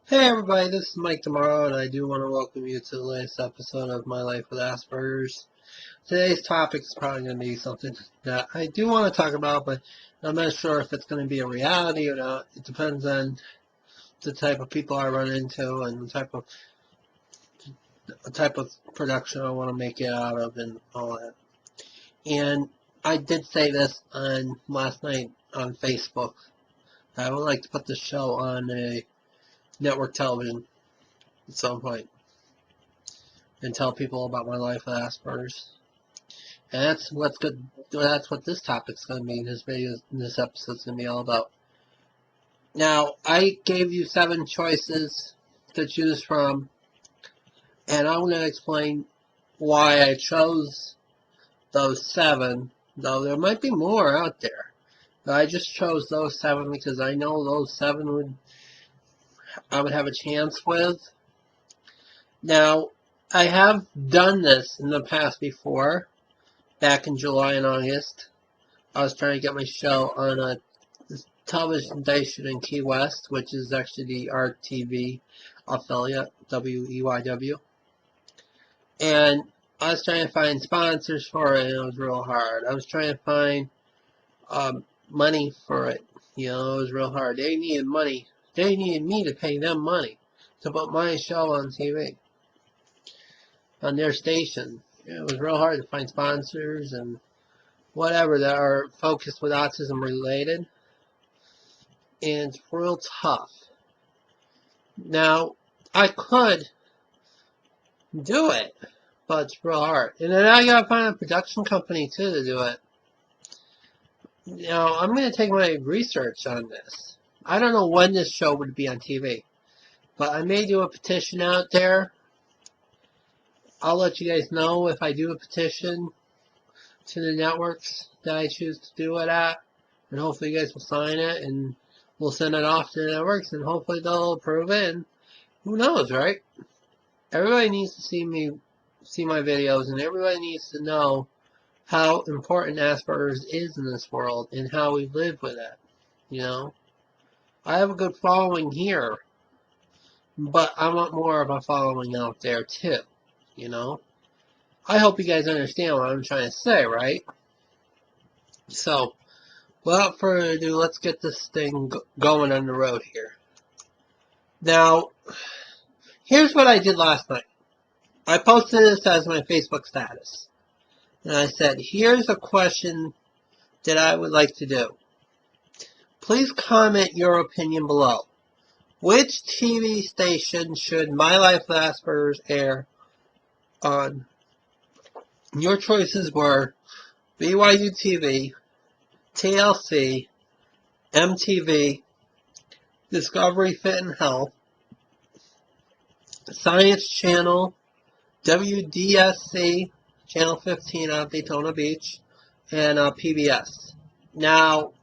Hey everybody, this is Mike Tomorrow, and I do want to welcome you to the latest episode of My Life with Asperger's. Today's topic is probably going to be something that I do want to talk about, but I'm not sure if it's going to be a reality or not. It depends on the type of people I run into and the type of production I want to make it out of and all that. And I did say this on last night on Facebook. I would like to put this show on a network television at some point and tell people about my life with Asperger's. And that's what's good. That's what this topic's going to be. This video, this episode's going to be all about. Now, I gave you 7 choices to choose from, and I'm going to explain why I chose those 7. Though there might be more out there. But I just chose those 7 because I know those 7 I would have a chance with. Now, I have done this in the past before. Back in July and August, I was trying to get my show on a television station in Key West, which is actually the RTV affiliate, WEYW. And I was trying to find sponsors for it, and it was real hard. I was trying to find money for it. It was real hard. They needed money. They needed me to pay them money to put my show on TV, on their station. It was real hard to find sponsors and whatever that are focused with autism related, and it's real tough. Now, I could do it, but it's real hard. And then I gotta find a production company too to do it. Now, I'm gonna take my research on this. I don't know when this show would be on TV, but I may do a petition out there. I'll let you guys know if I do a petition to the networks that I choose to do it at, and hopefully you guys will sign it, and we'll send it off to the networks, and hopefully they'll approve it, and who knows, right? Everybody needs to see my videos, and everybody needs to know how important Asperger's is in this world, and how we live with it, I have a good following here, but I want more of a following out there, too. I hope you guys understand what I'm trying to say, right? So, without further ado, let's get this thing going on the road here. Now, here's what I did last night. I posted this as my Facebook status. And I said, here's a question that I would like to do. Please comment your opinion below. Which TV station should My Life with Asperger's air on? Your choices were BYU TV, TLC, MTV, Discovery Fit and Health, Science Channel, WDSC, Channel 15 out of Daytona Beach, and PBS. Now,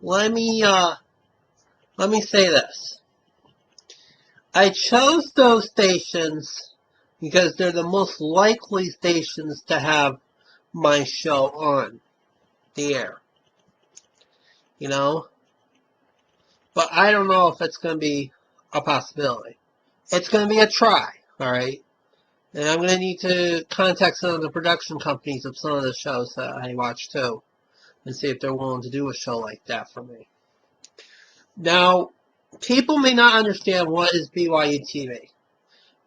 let me say this. I chose those stations because they're the most likely stations to have my show on the air. But I don't know if it's going to be a possibility. It's going to be a try, alright? And I'm going to need to contact some of the production companies of some of the shows that I watch too, and see if they're willing to do a show like that for me. Now, people may not understand what is BYU TV.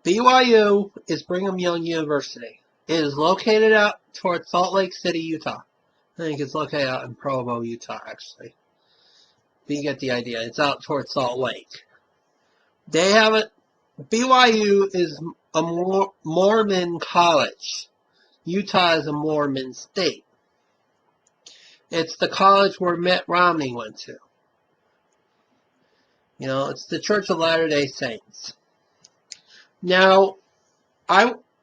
BYU is Brigham Young University. It is located out towards Salt Lake City, Utah. I think it's located out in Provo, Utah, actually. But you get the idea. It's out towards Salt Lake. They have it. BYU is a Mormon college. Utah is a Mormon state. It's the college where Mitt Romney went to. It's the Church of Latter-day Saints. Now,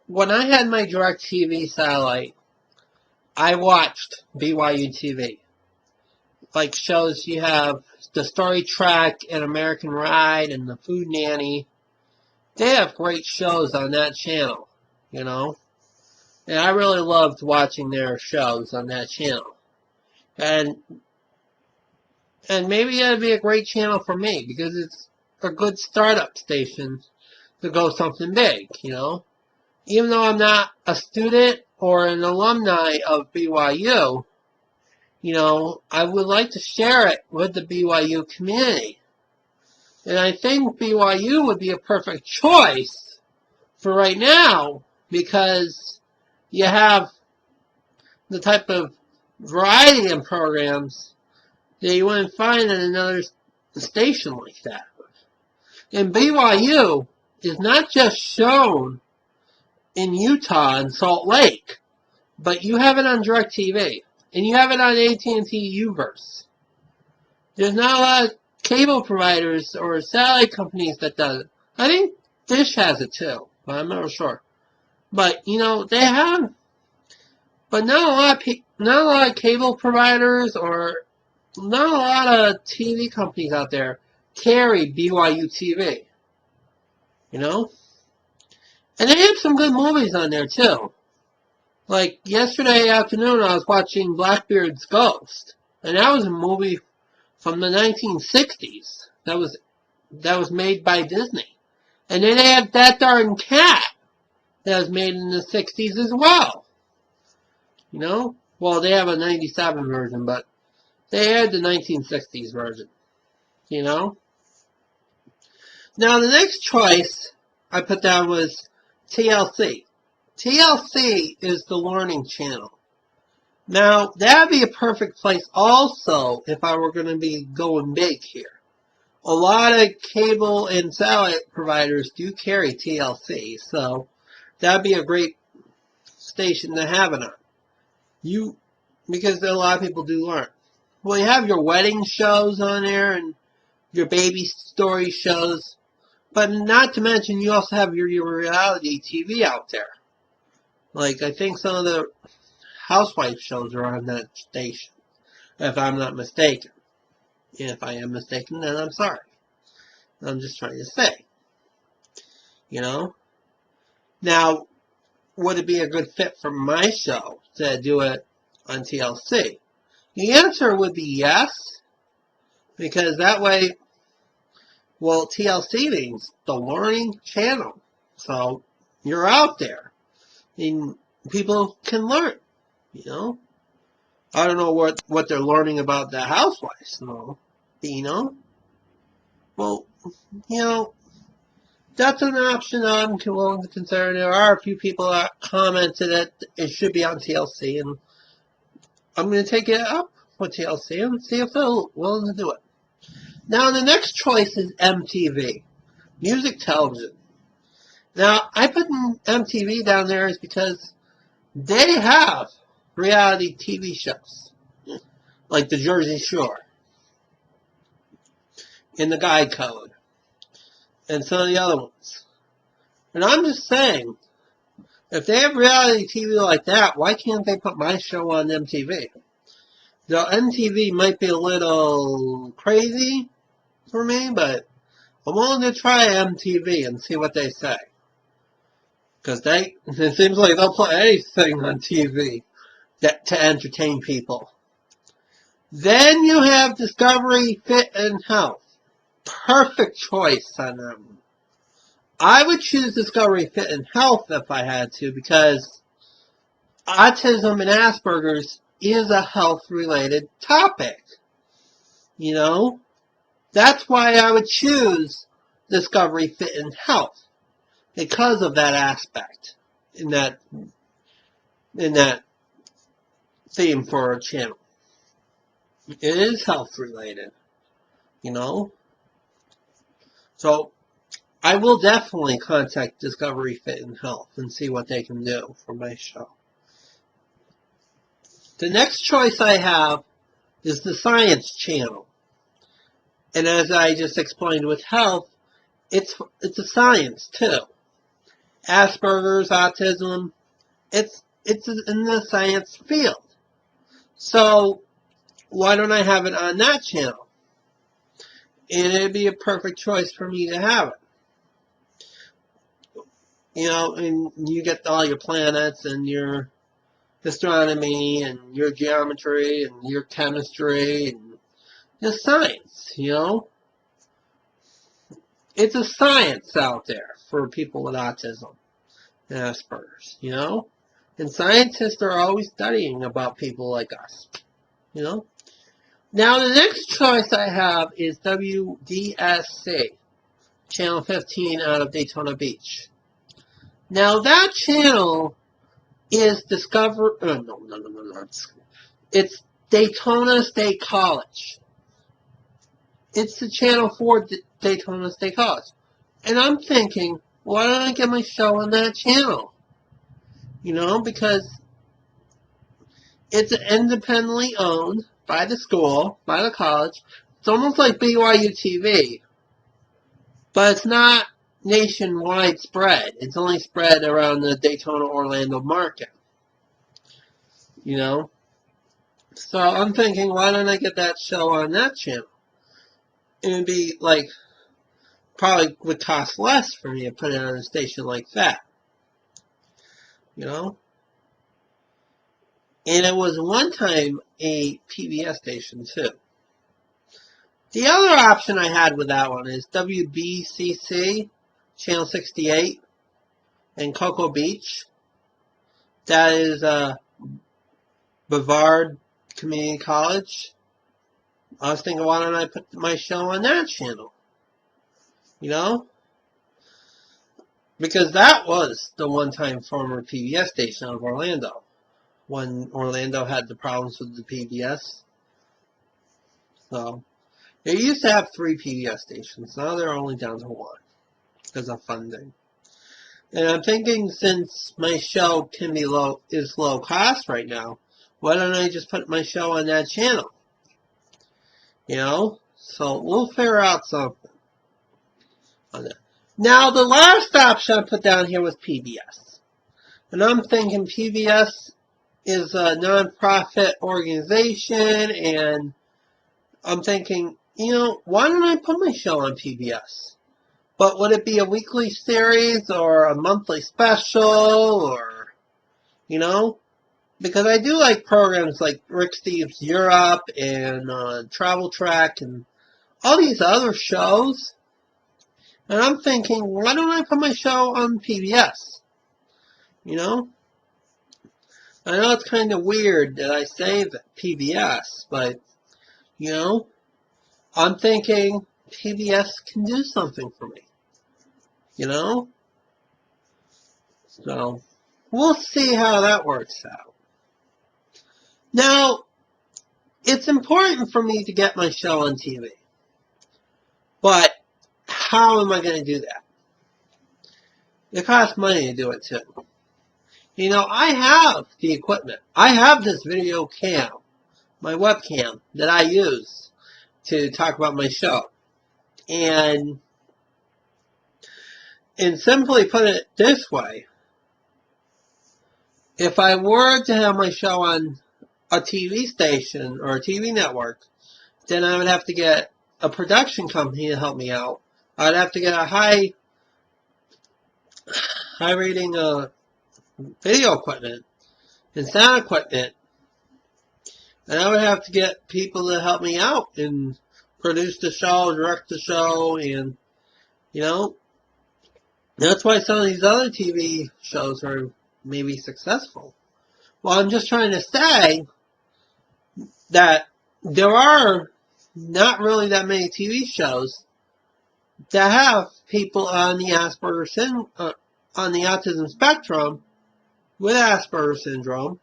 when I had my DirecTV satellite, I watched BYU TV. Like shows you have the Story Trek and American Ride and the Food Nanny. They have great shows on that channel, And I really loved watching their shows on that channel. And maybe that'd be a great channel for me because a good startup station to go something big, you know. Even though I'm not a student or an alumni of BYU, you know, I would like to share it with the BYU community. And I think BYU would be a perfect choice for right now because you have the type of variety of programs that you wouldn't find in another station like that. And BYU is not just shown in Utah and Salt Lake, but you have it on DirecTV, and you have it on AT&T Uverse. There's not a lot of cable providers or satellite companies that does it. I think Dish has it too, but I'm not sure. But you know they have, but not a lot of cable providers or not a lot of TV companies out there carry BYU TV. You know, and they have some good movies on there too. Like yesterday afternoon, I was watching Blackbeard's Ghost, and that was a movie from the 1960s. That was made by Disney. And then they have That Darn Cat that was made in the 60s as well. You know? Well, they have a 97 version, but they had the 1960s version. You know? Now, the next choice I put down was TLC. TLC is the Learning Channel. Now, that would be a perfect place also if I were going to be going big here. A lot of cable and satellite providers do carry TLC, so that would be a great station to have it on. Because a lot of people do learn. Well, you have your wedding shows on there and your baby story shows, but not to mention you also have your reality TV out there. Like, I think some of the housewife shows are on that station, if I'm not mistaken. And if I am mistaken, then I'm sorry. I'm just trying to say. You know? Now, would it be a good fit for my show to do it on TLC? The answer would be yes, because that way, well, TLC means the Learning Channel. So, you're out there. And people can learn, you know? I don't know what they're learning about the housewives, no. You know? Well, you know, that's an option I'm willing to consider. There are a few people that commented that it should be on TLC, and I'm going to take it up with TLC and see if they're willing to do it. Now, the next choice is MTV, music television. Now, I put MTV down there is because they have reality TV shows, like the Jersey Shore, and the Guy Code, and some of the other ones. And I'm just saying, if they have reality TV like that, why can't they put my show on MTV? Though MTV might be a little crazy for me, but I'm willing to try MTV and see what they say. Because it seems like they'll put anything on TV to entertain people. Then you have Discovery Fit and Health. Perfect choice on them. I would choose Discovery Fit and Health if I had to, because autism and Asperger's is a health-related topic. You know? That's why I would choose Discovery Fit and Health. Because of that aspect. In that theme for a channel. It is health-related. You know? So, I will definitely contact Discovery Fit and Health and see what they can do for my show. The next choice I have is the Science Channel. And as I just explained with health, it's a science too. Asperger's, autism, it's in the science field. So why don't I have it on that channel? And it'd be a perfect choice for me to have it. You know, and you get all your planets and your astronomy and your geometry and your chemistry and just science, you know. it's a science out there for people with autism and Asperger's, you know? And scientists are always studying about people like us, you know? Now, the next choice I have is WDSC, Channel 15 out of Daytona Beach. Now, that channel is it's Daytona State College. It's the channel for Daytona State College. And I'm thinking, why don't I get my show on that channel? You know, because it's independently owned by the school, by the college. It's almost like BYU TV, but it's not nationwide spread. It's only spread around the Daytona-Orlando market. You know? So I'm thinking, why don't I get that show on that channel? It would be like, probably would cost less for me to put it on a station like that. You know? And it was one time a PBS station too. The other option I had with that one is WBCC, Channel 68, in Cocoa Beach. That is Brevard Community College. I was thinking, why don't I put my show on that channel? You know? Because that was the one-time former PBS station of Orlando. When Orlando had the problems with the PBS. So, they used to have 3 PBS stations. Now they're only down to 1 because of funding. And I'm thinking, since my show is low cost right now, why don't I just put my show on that channel? You know? So we'll figure out something on that. Now, the last option I put down here was PBS. And I'm thinking PBS is a non-profit organization, and I'm thinking, you know, why don't I put my show on PBS? But would it be a weekly series or a monthly special, or, you know? Because I do like programs like Rick Steves' Europe and Travel Trek and all these other shows. And I'm thinking, why don't I put my show on PBS? You know? I know it's kind of weird that I say that PBS, but, you know, I'm thinking PBS can do something for me. You know? So, we'll see how that works out. Now, it's important for me to get my show on TV. But, how am I going to do that? It costs money to do it too. You know, I have the equipment. I have this video cam, my webcam, that I use to talk about my show. And simply put it this way, if I were to have my show on a TV station or a TV network, then I would have to get a production company to help me out. I'd have to get a high rating video equipment and sound equipment. And I would have to get people to help me out and produce the show, direct the show, and, you know, that's why some of these other TV shows are maybe successful. Well, I'm just trying to say that there are not really that many TV shows that have people on the on the autism spectrum with Asperger's syndrome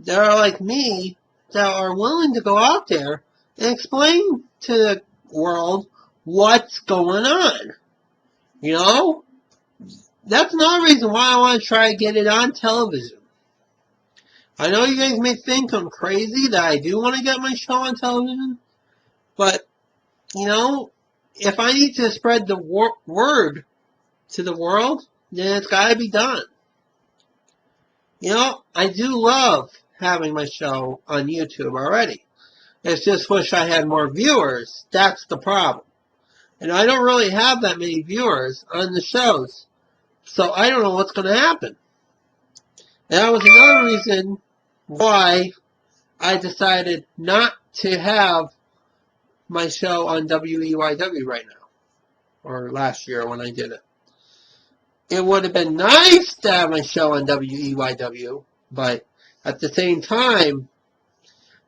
that are like me, that are willing to go out there and explain to the world what's going on. You know? That's another reason why I want to try to get it on television. I know you guys may think I'm crazy that I do want to get my show on television, but, you know, if I need to spread the word to the world, then it's got to be done. You know, I do love having my show on YouTube already. It's just wish I had more viewers. That's the problem. And I don't really have that many viewers on the shows, so I don't know what's going to happen. And that was another reason why I decided not to have my show on WEYW right now. or last year when I did it. It would have been nice to have my show on WEYW, but at the same time,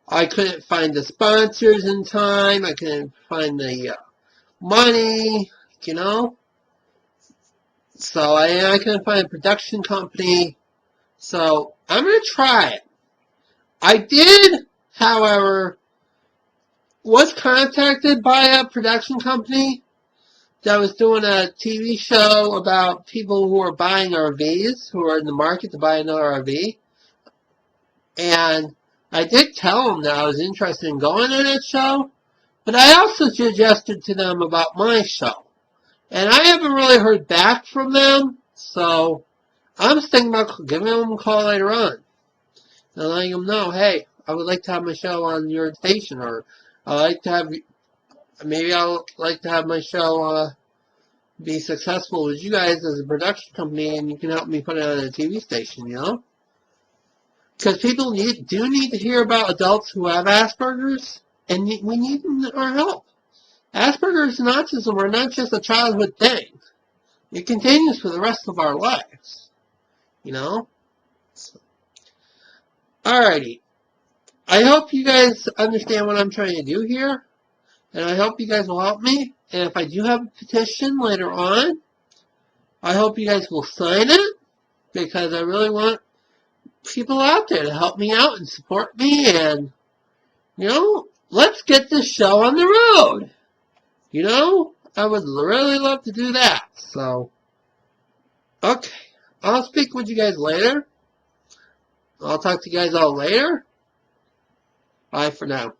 I couldn't find the sponsors in time. I couldn't find the money, you know. So I couldn't find a production company. So I'm going to try it. I did, however, was contacted by a production company that was doing a TV show about people who are buying RVs, who are in the market to buy another RV. And I did tell them that I was interested in going on that show, but I also suggested to them about my show. And I haven't really heard back from them, so I'm thinking about giving them a call later on and letting them know, hey, I would like to have my show on your station, or maybe I'd like to have my show be successful with you guys as a production company, and you can help me put it on a TV station, you know? Because people do need to hear about adults who have Asperger's, and we need our help. Asperger's and autism are not just a childhood thing. It continues for the rest of our lives, you know? Alrighty. I hope you guys understand what I'm trying to do here, and I hope you guys will help me. And if I do have a petition later on, I hope you guys will sign it, because I really want people out there to help me out and support me, and, you know, let's get this show on the road. You know, I would really love to do that. So, okay. I'll speak with you guys later. I'll talk to you guys all later. Bye for now.